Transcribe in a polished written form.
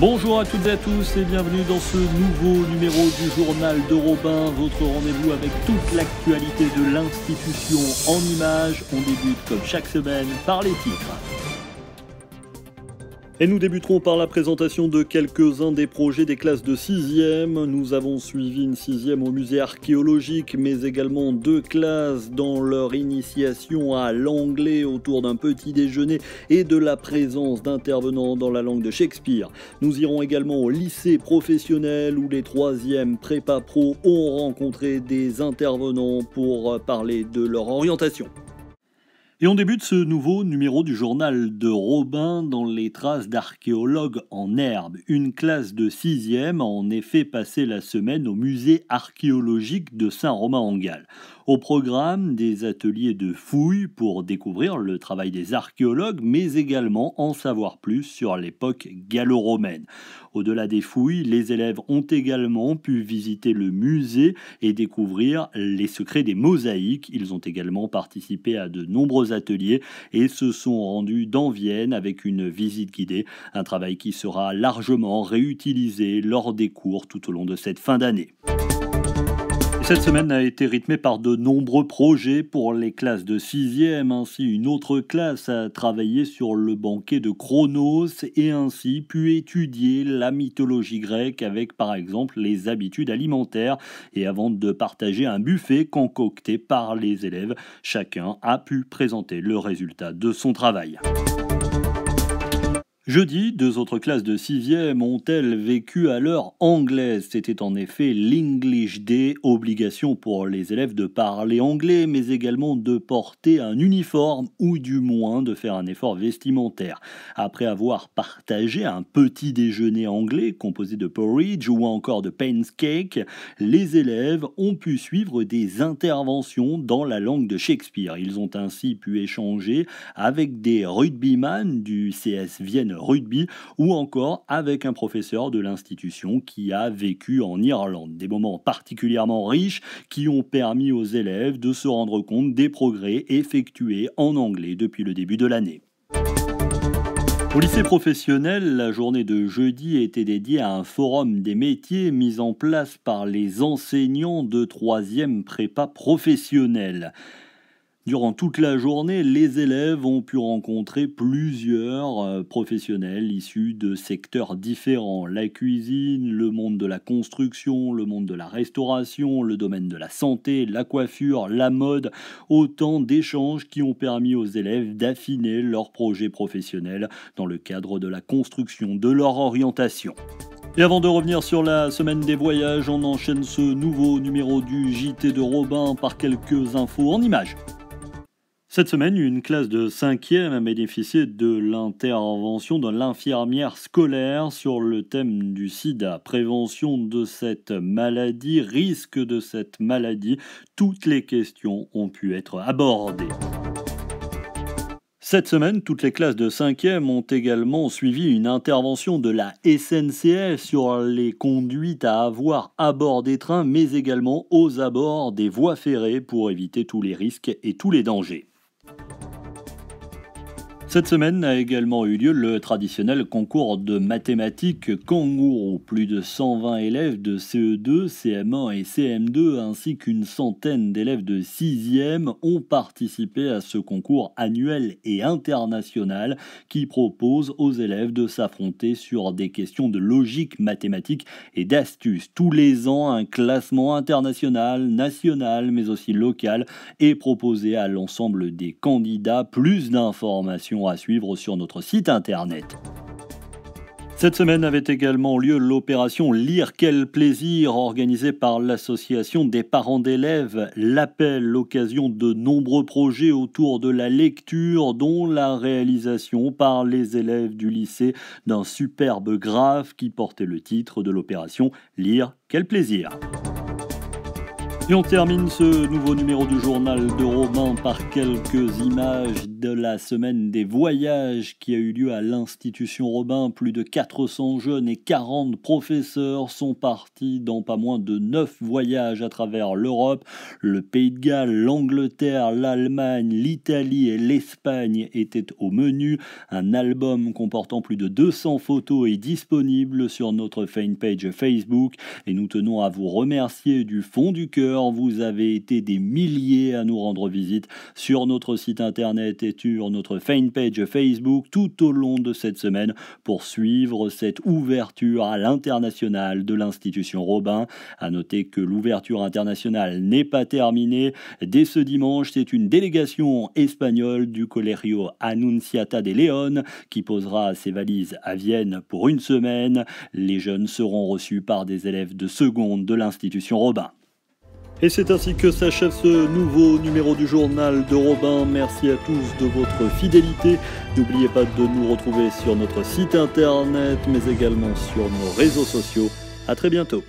Bonjour à toutes et à tous et bienvenue dans ce nouveau numéro du journal de Robin, votre rendez-vous avec toute l'actualité de l'institution en images. On débute comme chaque semaine par les titres. Et nous débuterons par la présentation de quelques-uns des projets des classes de 6e. Nous avons suivi une 6e au musée archéologique, mais également 2 classes dans leur initiation à l'anglais autour d'un petit déjeuner et de la présence d'intervenants dans la langue de Shakespeare. Nous irons également au lycée professionnel où les 3e prépa pro ont rencontré des intervenants pour parler de leur orientation. Et on débute ce nouveau numéro du journal de Robin dans les traces d'archéologues en herbe. Une classe de 6e a en effet passé la semaine au musée archéologique de Saint-Romain-en-Galles. Au programme, des ateliers de fouilles pour découvrir le travail des archéologues, mais également en savoir plus sur l'époque gallo-romaine. Au-delà des fouilles, les élèves ont également pu visiter le musée et découvrir les secrets des mosaïques. Ils ont également participé à de nombreux ateliers et se sont rendus dans Vienne avec une visite guidée, un travail qui sera largement réutilisé lors des cours tout au long de cette fin d'année. Cette semaine a été rythmée par de nombreux projets pour les classes de 6e. Ainsi, une autre classe a travaillé sur le banquet de Chronos et ainsi pu étudier la mythologie grecque avec par exemple les habitudes alimentaires. Et avant de partager un buffet concocté par les élèves, chacun a pu présenter le résultat de son travail. Jeudi, 2 autres classes de 6e ont-elles vécu à l'heure anglaise. C'était en effet l'English Day, obligation pour les élèves de parler anglais, mais également de porter un uniforme ou du moins de faire un effort vestimentaire. Après avoir partagé un petit déjeuner anglais composé de porridge ou encore de pancake, les élèves ont pu suivre des interventions dans la langue de Shakespeare. Ils ont ainsi pu échanger avec des rugbyman du CS Vienne Rugby ou encore avec un professeur de l'institution qui a vécu en Irlande. Des moments particulièrement riches qui ont permis aux élèves de se rendre compte des progrès effectués en anglais depuis le début de l'année. Au lycée professionnel, la journée de jeudi était dédiée à un forum des métiers mis en place par les enseignants de 3e prépa professionnelle. Durant toute la journée, les élèves ont pu rencontrer plusieurs professionnels issus de secteurs différents. La cuisine, le monde de la construction, le monde de la restauration, le domaine de la santé, la coiffure, la mode. Autant d'échanges qui ont permis aux élèves d'affiner leurs projets professionnels dans le cadre de la construction de leur orientation. Et avant de revenir sur la semaine des voyages, on enchaîne ce nouveau numéro du JT de Robin par quelques infos en images. Cette semaine, une classe de 5e a bénéficié de l'intervention de l'infirmière scolaire sur le thème du sida. Prévention de cette maladie, risque de cette maladie, toutes les questions ont pu être abordées. Cette semaine, toutes les classes de 5e ont également suivi une intervention de la SNCF sur les conduites à avoir à bord des trains, mais également aux abords des voies ferrées pour éviter tous les risques et tous les dangers. Cette semaine a également eu lieu le traditionnel concours de mathématiques Kangourou. Plus de 120 élèves de CE2, CM1 et CM2 ainsi qu'une centaine d'élèves de 6e ont participé à ce concours annuel et international qui propose aux élèves de s'affronter sur des questions de logique mathématique et d'astuces. Tous les ans, un classement international, national mais aussi local est proposé à l'ensemble des candidats. Plus d'informations à suivre sur notre site internet. Cette semaine avait également lieu l'opération Lire quel plaisir organisée par l'association des parents d'élèves. L'appel, l'occasion de nombreux projets autour de la lecture, dont la réalisation par les élèves du lycée d'un superbe graphe qui portait le titre de l'opération Lire quel plaisir. Et on termine ce nouveau numéro du journal de Robin par quelques images de la semaine des voyages qui a eu lieu à l'Institution Robin. Plus de 400 jeunes et 40 professeurs sont partis dans pas moins de 9 voyages à travers l'Europe. Le Pays de Galles, l'Angleterre, l'Allemagne, l'Italie et l'Espagne étaient au menu. Un album comportant plus de 200 photos est disponible sur notre fanpage Facebook et nous tenons à vous remercier du fond du cœur. Vous avez été des milliers à nous rendre visite sur notre site internet et sur notre fanpage Facebook tout au long de cette semaine pour suivre cette ouverture à l'international de l'Institution Robin. À noter que l'ouverture internationale n'est pas terminée. Dès ce dimanche, c'est une délégation espagnole du Colegio Annunciata de León qui posera ses valises à Vienne pour une semaine. Les jeunes seront reçus par des élèves de seconde de l'Institution Robin. Et c'est ainsi que s'achève ce nouveau numéro du journal de Robin. Merci à tous de votre fidélité. N'oubliez pas de nous retrouver sur notre site internet, mais également sur nos réseaux sociaux. À très bientôt.